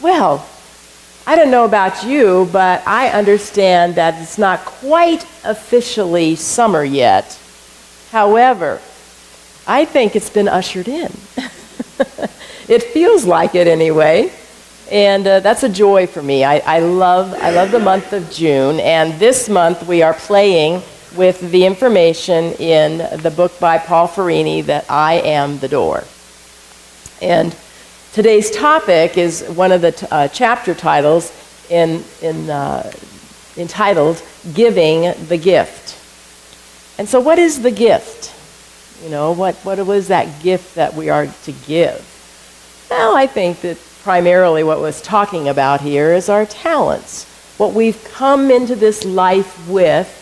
Well, I don't know about you, but I understand that it's not quite officially summer yet. However, I think it's been ushered in. It feels like it anyway, and that's a joy for me. I love the month of June, and this month we are playing with the information in the book by Paul Ferrini that I Am the Door. And today's topic is one of the chapter titles entitled Giving the Gift. And so what is the gift? You know, what was that gift that we are to give? Well, I think that primarily what was talking about here is our talents, what we've come into this life with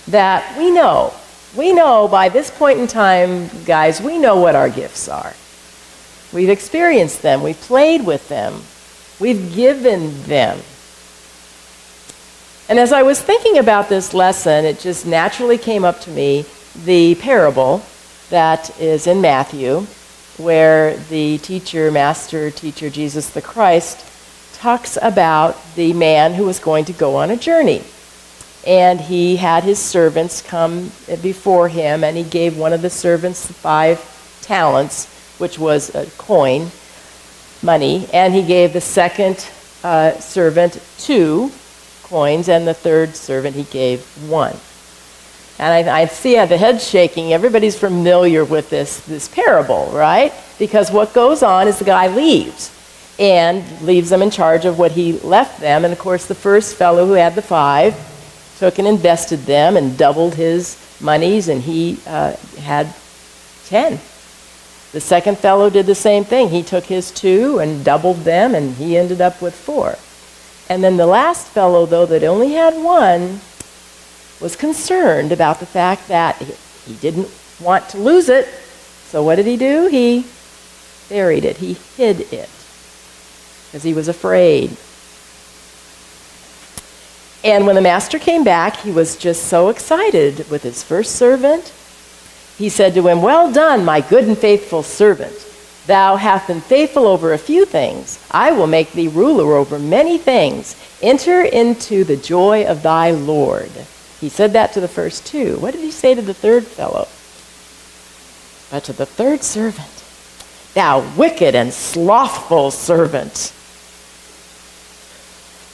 that we know. We know by this point in time, guys, we know what our gifts are. We've experienced them. We've played with them. We've given them. And as I was thinking about this lesson, it just naturally came up to me the parable that is in Matthew, where the master teacher, Jesus the Christ, talks about the man who was going to go on a journey. And he had his servants come before him, and he gave one of the servants 5 talents, which was a coin, money, and he gave the second servant 2 coins, and the third servant he gave 1. And I see the head shaking. Everybody's familiar with this parable, right? Because what goes on is the guy leaves and leaves them in charge of what he left them. And of course, the first fellow who had the 5 took and invested them and doubled his monies, and he had 10. The second fellow did the same thing. He took his 2 and doubled them, and he ended up with 4. And then the last fellow, though, that only had 1, was concerned about the fact that he didn't want to lose it. So what did he do? He buried it. He hid it because he was afraid. And when the master came back, he was just so excited with his first servant. He said to him, "Well done, my good and faithful servant. Thou hast been faithful over a few things. I will make thee ruler over many things. Enter into the joy of thy Lord." He said that to the first 2. What did he say to the third fellow? But to the third servant, "Thou wicked and slothful servant.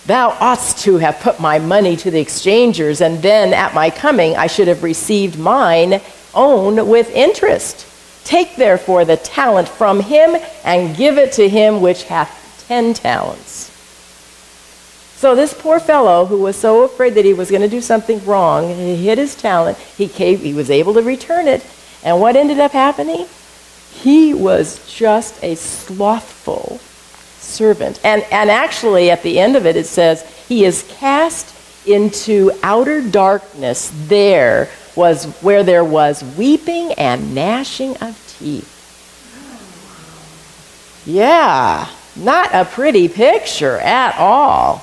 Thou oughtest to have put my money to the exchangers, and then at my coming I should have received mine own with interest. Take therefore the talent from him and give it to him which hath 10 talents. So this poor fellow, who was so afraid that he was going to do something wrong, he hid his talent. He was able to return it. And what ended up happening? He was just a slothful servant. And actually, at the end of it, it says, he is cast into outer darkness. There was where there was weeping and gnashing of teeth. Yeah, not a pretty picture at all.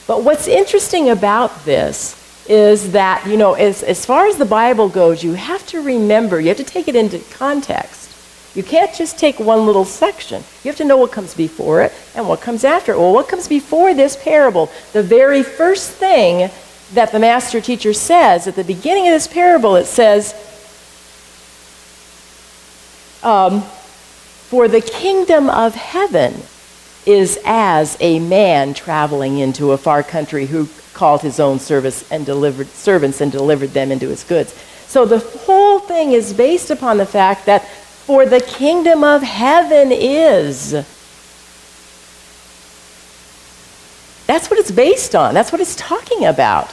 But what's interesting about this is that, you know, as far as the Bible goes, you have to remember, you have to take it into context. You can't just take one little section. You have to know what comes before it and what comes after it. Well, what comes before this parable? The very first thing that the master teacher says at the beginning of this parable, it says, "For the kingdom of heaven is as a man traveling into a far country who called his own servants and delivered them into his goods." So the whole thing is based upon the fact that for the kingdom of heaven is. That's what it's based on. That's what it's talking about.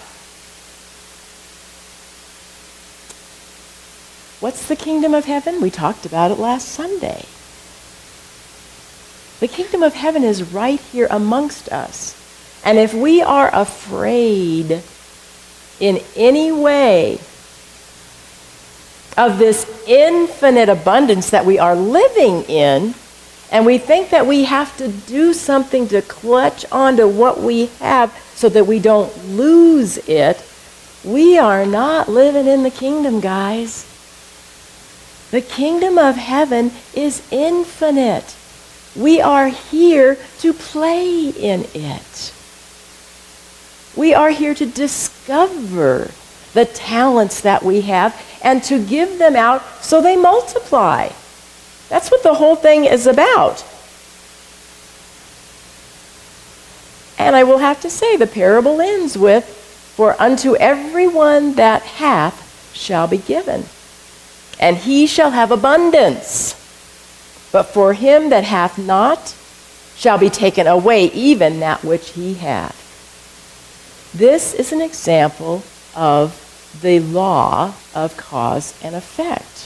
What's the kingdom of heaven? We talked about it last Sunday. The kingdom of heaven is right here amongst us. And if we are afraid in any way of this infinite abundance that we are living in, and we think that we have to do something to clutch onto what we have so that we don't lose it, we are not living in the kingdom, guys. The kingdom of heaven is infinite. We are here to play in it. We are here to discover the talents that we have and to give them out so they multiply. That's what the whole thing is about. And I will have to say, the parable ends with, "For unto everyone that hath shall be given, and he shall have abundance. But for him that hath not shall be taken away even that which he hath." This is an example of the law of cause and effect.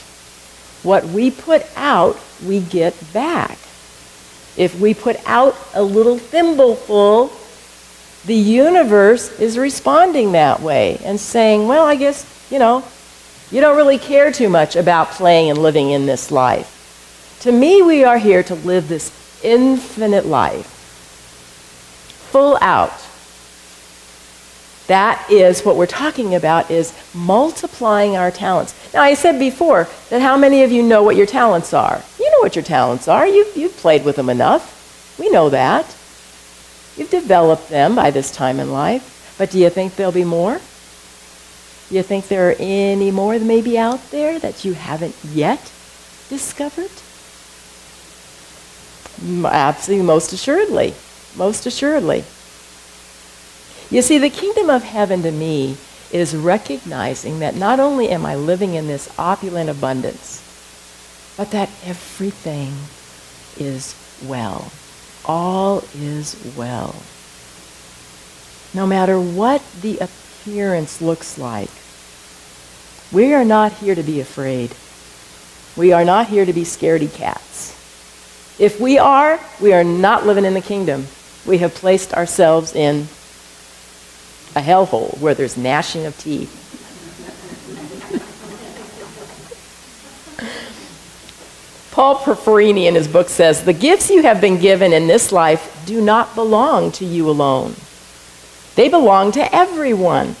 What we put out, we get back. If we put out a little thimbleful, the universe is responding that way and saying, well, I guess, you don't really care too much about playing and living in this life. To me, we are here to live this infinite life, full out. That is what we're talking about, is multiplying our talents. Now, I said before that how many of you know what your talents are? You know what your talents are. You've played with them enough. We know that. You've developed them by this time in life. But do you think there'll be more? Do you think there are any more that may be out there that you haven't yet discovered? Absolutely, most assuredly. Most assuredly. You see, the kingdom of heaven to me is recognizing that not only am I living in this opulent abundance, but that everything is well. All is well. No matter what the appearance looks like, we are not here to be afraid. We are not here to be scaredy cats. If we are not living in the kingdom. We have placed ourselves in a hellhole where there's gnashing of teeth. Paul Porphyrini in his book says, "The gifts you have been given in this life do not belong to you alone. They belong to everyone.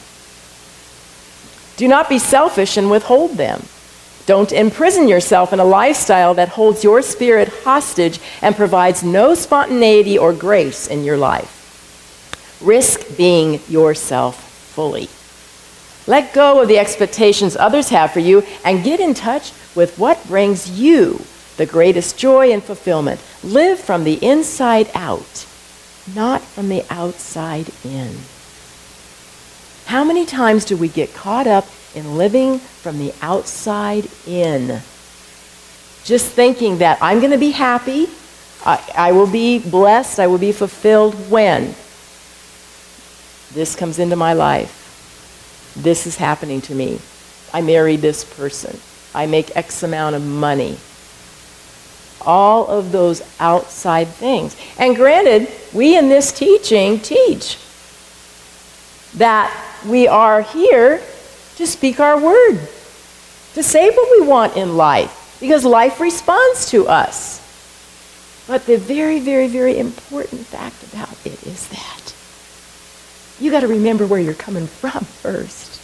Do not be selfish and withhold them. Don't imprison yourself in a lifestyle that holds your spirit hostage and provides no spontaneity or grace in your life. Risk being yourself fully. Let go of the expectations others have for you and get in touch with what brings you the greatest joy and fulfillment. Live from the inside out, not from the outside in." How many times do we get caught up in living from the outside in? Just thinking that I'm going to be happy, I will be blessed, I will be fulfilled when this comes into my life. This is happening to me. I married this person. I make X amount of money. All of those outside things. And granted, we in this teaching teach that we are here to speak our word, to say what we want in life, because life responds to us. But the very, very, very important fact about it is that you got to remember where you're coming from first.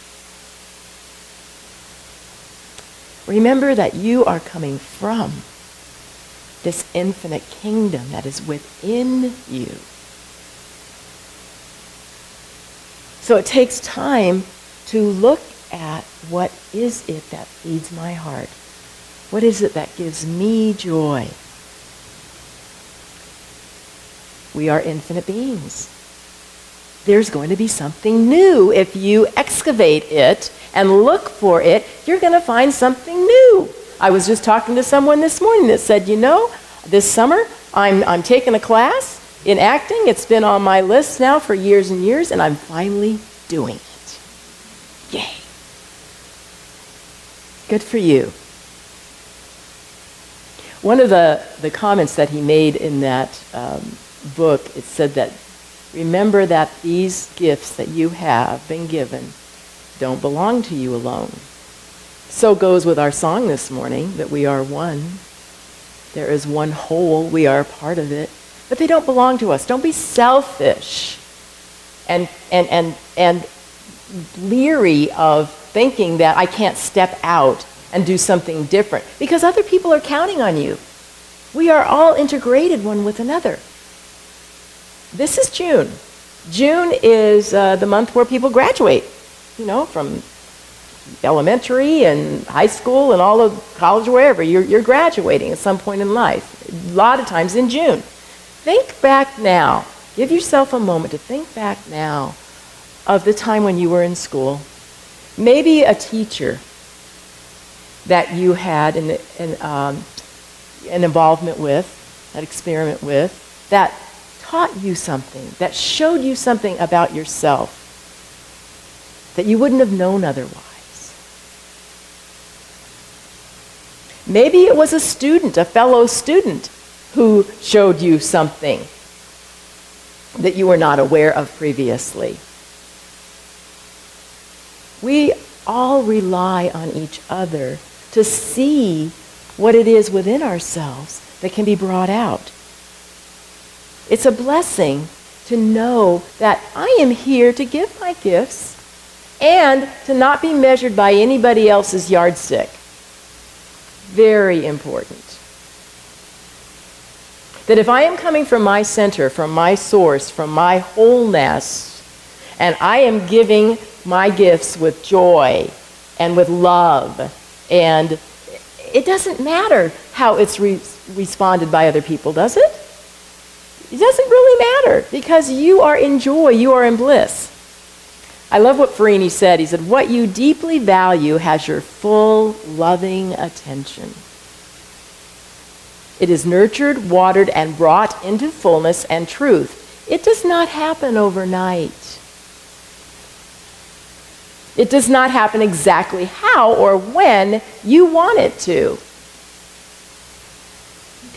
Remember that you are coming from this infinite kingdom that is within you. So it takes time to look at what is it that feeds my heart. What is it that gives me joy? We are infinite beings. There's going to be something new. If you excavate it and look for it, you're going to find something new. I was just talking to someone this morning that said, this summer I'm taking a class in acting. It's been on my list now for years and years, and I'm finally doing it. Yay. Good for you. One of the comments that he made in that book, it said that, remember that these gifts that you have been given don't belong to you alone. So goes with our song this morning, that we are one. There is one whole. We are a part of it. But they don't belong to us. Don't be selfish and leery of thinking that I can't step out and do something different because other people are counting on you. We are all integrated one with another. This is June. June is the month where people graduate, from elementary and high school and all of college, wherever. You're graduating at some point in life, a lot of times in June. Think back now. Give yourself a moment to think back now of the time when you were in school. Maybe a teacher that you had an involvement with, that experiment with, that taught you something, that showed you something about yourself that you wouldn't have known otherwise. Maybe it was a student, a fellow student, who showed you something that you were not aware of previously. We all rely on each other to see what it is within ourselves that can be brought out. It's a blessing to know that I am here to give my gifts and to not be measured by anybody else's yardstick. Very important. That if I am coming from my center, from my source, from my wholeness, and I am giving my gifts with joy and with love, and it doesn't matter how it's responded by other people, does it? It doesn't really matter because you are in joy, you are in bliss. I love what Farini said. He said, what you deeply value has your full, loving attention. It is nurtured, watered, and brought into fullness and truth. It does not happen overnight. It does not happen exactly how or when you want it to.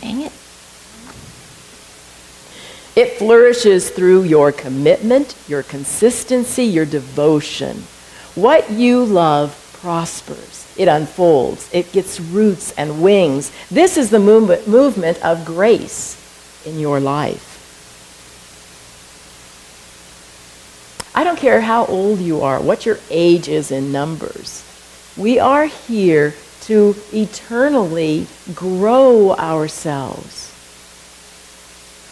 Dang it. It flourishes through your commitment, your consistency, your devotion. What you love prospers. It unfolds. It gets roots and wings. This is the movement of grace in your life. I don't care how old you are, what your age is in numbers. We are here to eternally grow ourselves.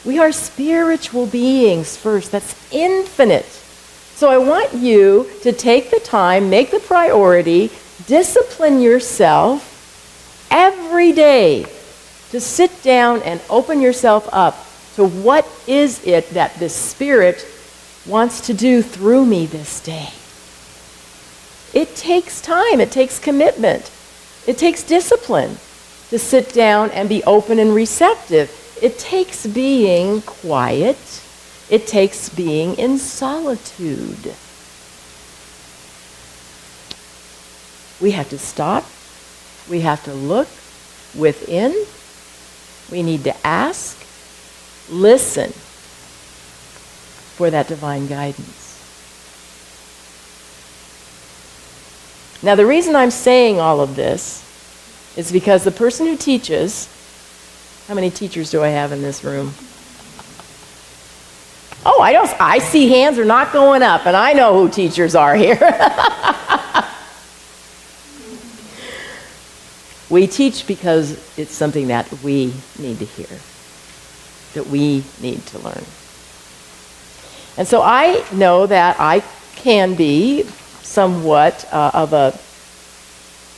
We are spiritual beings first. That's infinite. So I want you to take the time, make the priority, discipline yourself every day to sit down and open yourself up to what is it that this Spirit wants to do through me this day. It takes time. It takes commitment. It takes discipline to sit down and be open and receptive. It takes being quiet. It takes being in solitude. We have to stop. We have to look within. We need to ask, listen for that divine guidance. Now, the reason I'm saying all of this is because the person who teaches, how many teachers do I have in this room? Oh, I see hands are not going up, and I know who teachers are here. We teach because it's something that we need to hear, that we need to learn. And so I know that I can be somewhat of a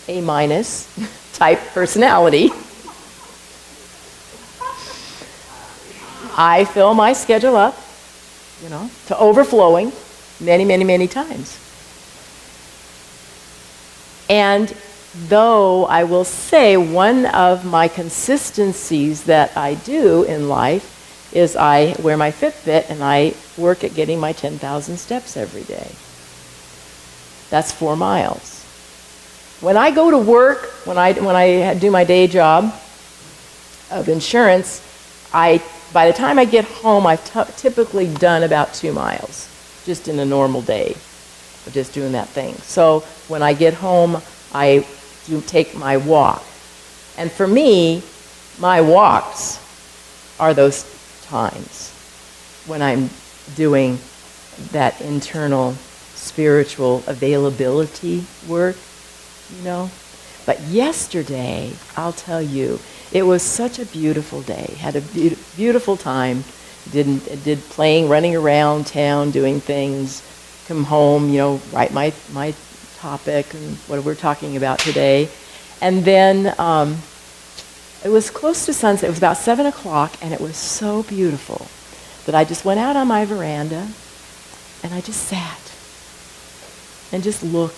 A- type personality. I fill my schedule up, to overflowing many, many, many times. And though I will say one of my consistencies that I do in life is I wear my Fitbit and I work at getting my 10,000 steps every day. That's 4 miles. When I go to work, when I do my day job of insurance, by the time I get home, I've typically done about 2 miles, just in a normal day, of just doing that thing. So when I get home, I do take my walk. And for me, my walks are those times when I'm doing that internal spiritual availability work, But yesterday, I'll tell you, it was such a beautiful day. Had a beautiful time. Did playing, running around town, doing things. Come home, write my topic and what we're talking about today. And then it was close to sunset. It was about 7 o'clock, and it was so beautiful that I just went out on my veranda, and I just sat and just looked,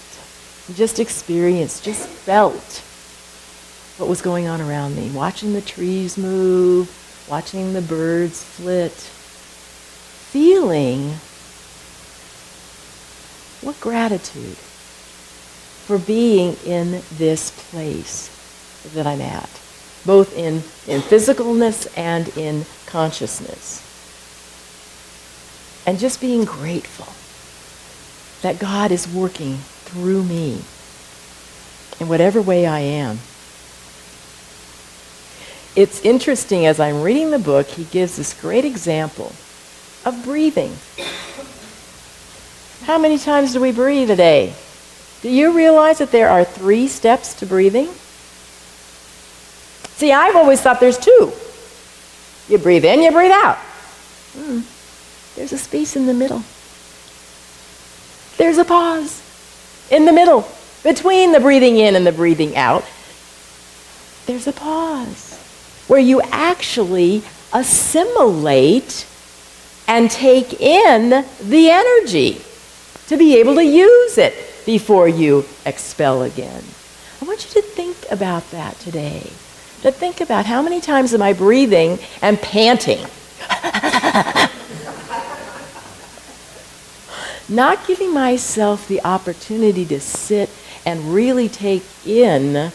and just experienced, just felt what was going on around me, watching the trees move, watching the birds flit, feeling what gratitude for being in this place that I'm at, both in physicalness and in consciousness. And just being grateful that God is working through me in whatever way I am. It's interesting, as I'm reading the book, he gives this great example of breathing. How many times do we breathe a day? Do you realize that there are 3 steps to breathing? See, I've always thought there's 2. You breathe in, you breathe out. There's a space in the middle. There's a pause in the middle between the breathing in and the breathing out. There's a pause where you actually assimilate and take in the energy to be able to use it before you expel again. I want you to think about that today. To think about how many times am I breathing and panting? Not giving myself the opportunity to sit and really take in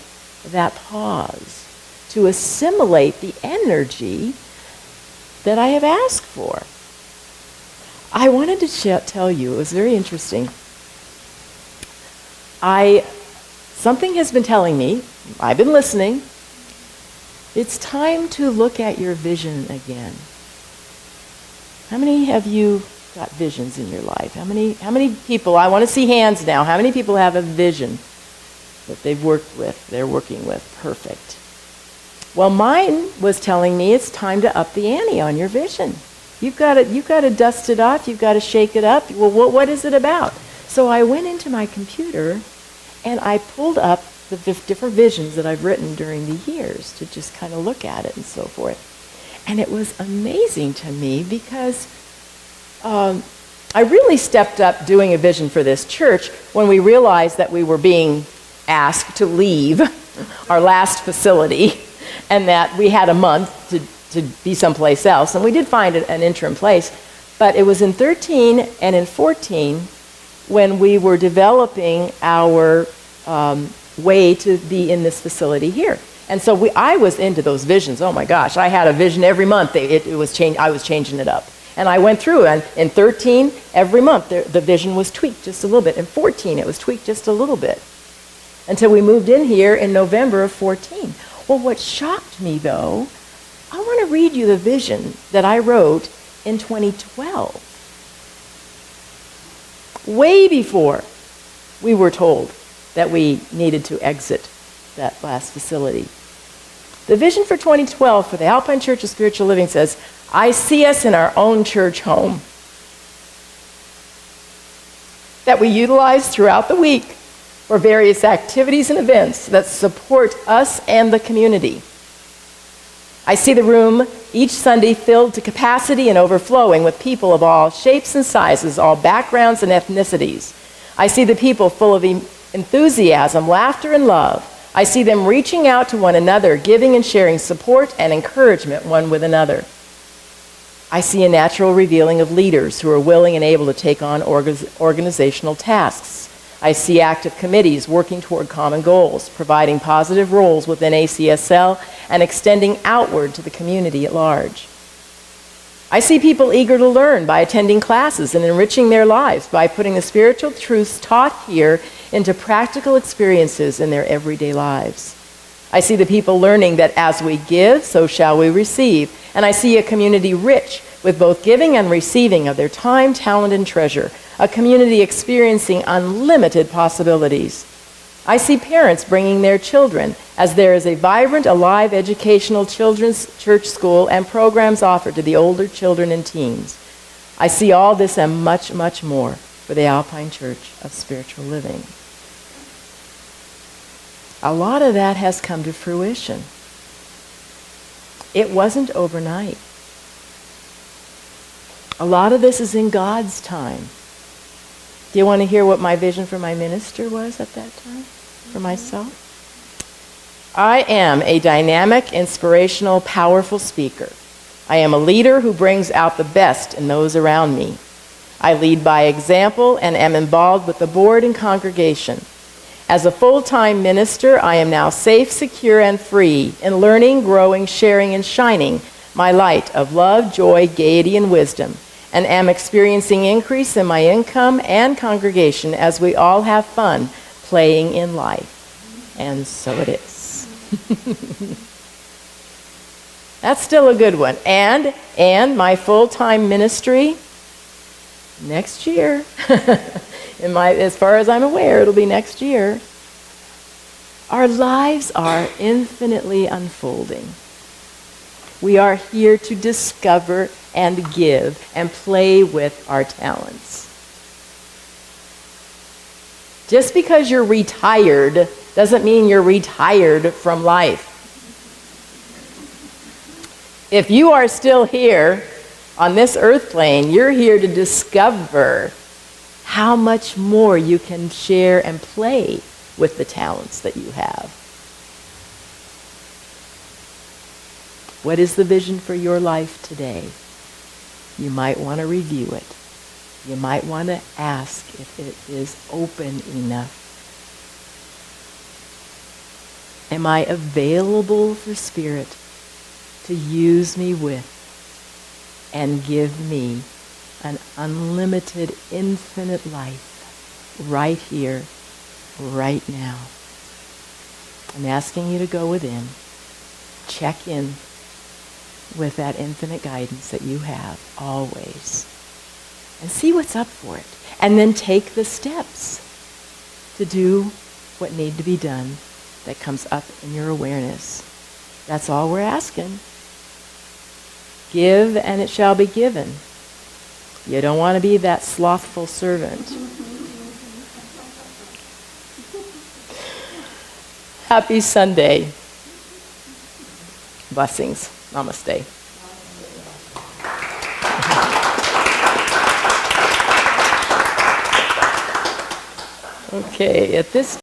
that pause, to assimilate the energy that I have asked for. I wanted to tell you, it was very interesting. Something has been telling me, I've been listening, it's time to look at your vision again. How many have you got visions in your life? How many people, I want to see hands now, how many people have a vision that they're working with? Perfect. Well, mine was telling me it's time to up the ante on your vision. You've got to dust it off, you've got to shake it up. Well, what is it about? So I went into my computer and I pulled up the different visions that I've written during the years to just kind of look at it and so forth. And it was amazing to me because I really stepped up doing a vision for this church when we realized that we were being asked to leave our last facility and that we had a month to be someplace else. And we did find an interim place. But it was in 13 and in 14 when we were developing our way to be in this facility here. And so I was into those visions. Oh my gosh, I had a vision every month. I was changing it up. And I went through, and in 13, every month, the vision was tweaked just a little bit. In 14, it was tweaked just a little bit. Until we moved in here in November of 14. Well, what shocked me, though, I want to read you the vision that I wrote in 2012. Way before we were told that we needed to exit that last facility. The vision for 2012 for the Alpine Church of Spiritual Living says, I see us in our own church home that we utilize throughout the week for various activities and events that support us and the community. I see the room each Sunday filled to capacity and overflowing with people of all shapes and sizes, all backgrounds and ethnicities. I see the people full of enthusiasm, laughter, and love. I see them reaching out to one another, giving and sharing support and encouragement one with another. I see a natural revealing of leaders who are willing and able to take on organizational tasks. I see active committees working toward common goals, providing positive roles within ACSL and extending outward to the community at large. I see people eager to learn by attending classes and enriching their lives by putting the spiritual truths taught here into practical experiences in their everyday lives. I see the people learning that as we give, so shall we receive. And I see a community rich with both giving and receiving of their time, talent, and treasure. A community experiencing unlimited possibilities. I see parents bringing their children, as there is a vibrant, alive educational children's church school and programs offered to the older children and teens. I see all this and much, much more for the Alpine Church of Spiritual Living. A lot of that has come to fruition. It wasn't overnight. A lot of this is in God's time. Do you want to hear what my vision for my minister was at that time, for myself? I am a dynamic, inspirational, powerful speaker. I am a leader who brings out the best in those around me. I lead by example and am involved with the board and congregation. As a full-time minister, I am now safe, secure, and free in learning, growing, sharing, and shining my light of love, joy, gaiety, and wisdom, and am experiencing increase in my income and congregation as we all have fun playing in life. And so it is. That's still a good one. And my full-time ministry next year. As far as I'm aware, it'll be next year. Our lives are infinitely unfolding. We are here to discover and give and play with our talents. Just because you're retired doesn't mean you're retired from life. If you are still here on this earth plane, you're here to discover how much more you can share and play with the talents that you have. What is the vision for your life today? You might want to review it. You might want to ask if it is open enough. Am I available for Spirit to use me with and give me an unlimited, infinite life right here, right now? I'm asking you to go within, check in with that infinite guidance that you have always, and see what's up for it. And then take the steps to do what need to be done that comes up in your awareness. That's all we're asking. Give and it shall be given. You don't want to be that slothful servant. Happy Sunday. Blessings. Namaste. Okay, at this